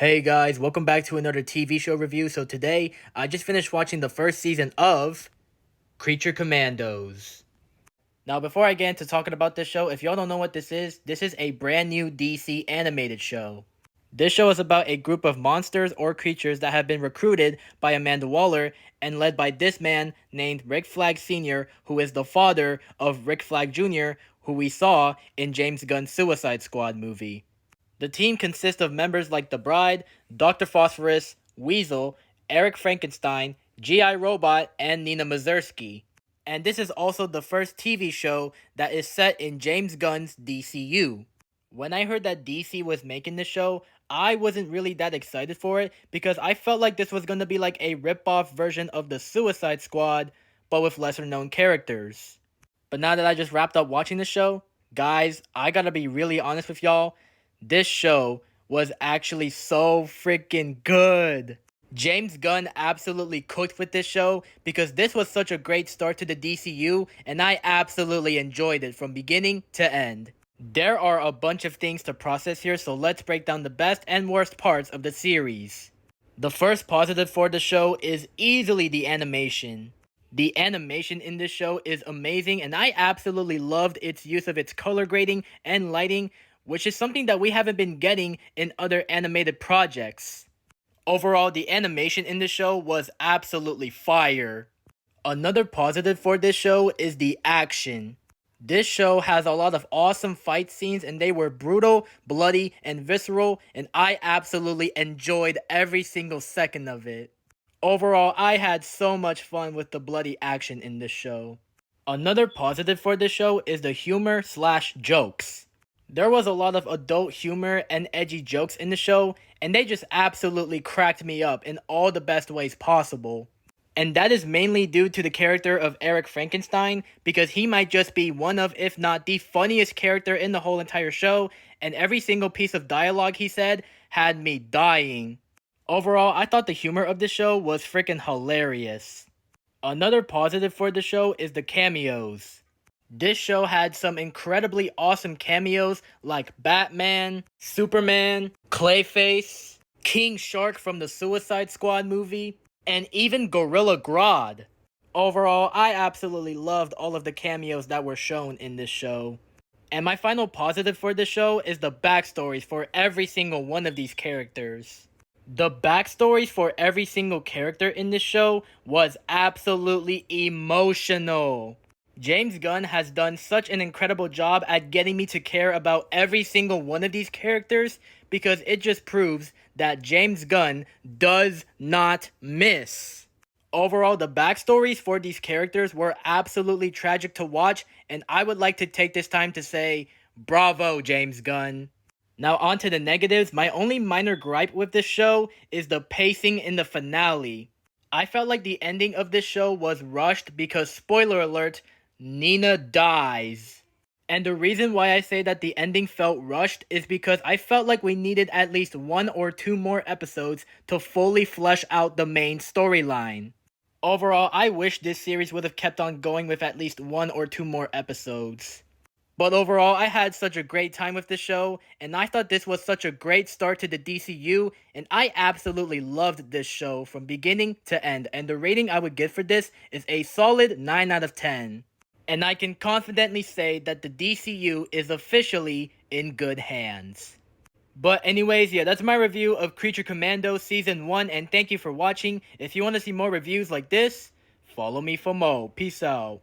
Hey guys, welcome back to another TV show review. So today, I just finished watching the first season of Creature Commandos. Now, before I get into talking about this show, if y'all don't know what this is a brand new DC animated show. This show is about a group of monsters or creatures that have been recruited by Amanda Waller and led by this man named Rick Flag Sr., who is the father of Rick Flag Jr., who we saw in James Gunn's Suicide Squad movie. The team consists of members like The Bride, Dr. Phosphorus, Weasel, Eric Frankenstein, G.I. Robot, and Nina Mazursky. And this is also the first TV show that is set in James Gunn's DCU. When I heard that DC was making this show, I wasn't really that excited for it because I felt like this was going to be like a rip-off version of the Suicide Squad, but with lesser known characters. But now that I just wrapped up watching the show, guys, I gotta be really honest with y'all. This show was actually so freaking good. James Gunn absolutely cooked with this show because this was such a great start to the DCU and I absolutely enjoyed it from beginning to end. There are a bunch of things to process here, so let's break down the best and worst parts of the series. The first positive for the show is easily the animation. The animation in this show is amazing and I absolutely loved its use of its color grading and lighting, which is something that we haven't been getting in other animated projects. Overall, the animation in the show was absolutely fire. Another positive for this show is the action. This show has a lot of awesome fight scenes and they were brutal, bloody, and visceral, and I absolutely enjoyed every single second of it. Overall, I had so much fun with the bloody action in this show. Another positive for this show is the humor / jokes. There was a lot of adult humor and edgy jokes in the show, and they just absolutely cracked me up in all the best ways possible. And that is mainly due to the character of Eric Frankenstein, because he might just be one of, if not the funniest character in the whole entire show, and every single piece of dialogue he said had me dying. Overall, I thought the humor of the show was freaking hilarious. Another positive for the show is the cameos. This show had some incredibly awesome cameos like Batman, Superman, Clayface, King Shark from the Suicide Squad movie, and even Gorilla Grodd. Overall, I absolutely loved all of the cameos that were shown in this show. And my final positive for this show is the backstories for every single one of these characters. The backstories for every single character in this show was absolutely emotional. James Gunn has done such an incredible job at getting me to care about every single one of these characters because it just proves that James Gunn does not miss. Overall, the backstories for these characters were absolutely tragic to watch, and I would like to take this time to say, bravo, James Gunn. Now on to the negatives. My only minor gripe with this show is the pacing in the finale. I felt like the ending of this show was rushed because, spoiler alert, Nina dies. And the reason why I say that the ending felt rushed is because I felt like we needed at least 1 or 2 more episodes to fully flesh out the main storyline. Overall, I wish this series would have kept on going with at least 1 or 2 more episodes. But overall, I had such a great time with this show, and I thought this was such a great start to the DCU, and I absolutely loved this show from beginning to end, and the rating I would give for this is a solid 9 out of 10. And I can confidently say that the DCU is officially in good hands. But anyways, yeah, that's my review of Creature Commandos Season 1, and thank you for watching. If you want to see more reviews like this, follow me for more. Peace out.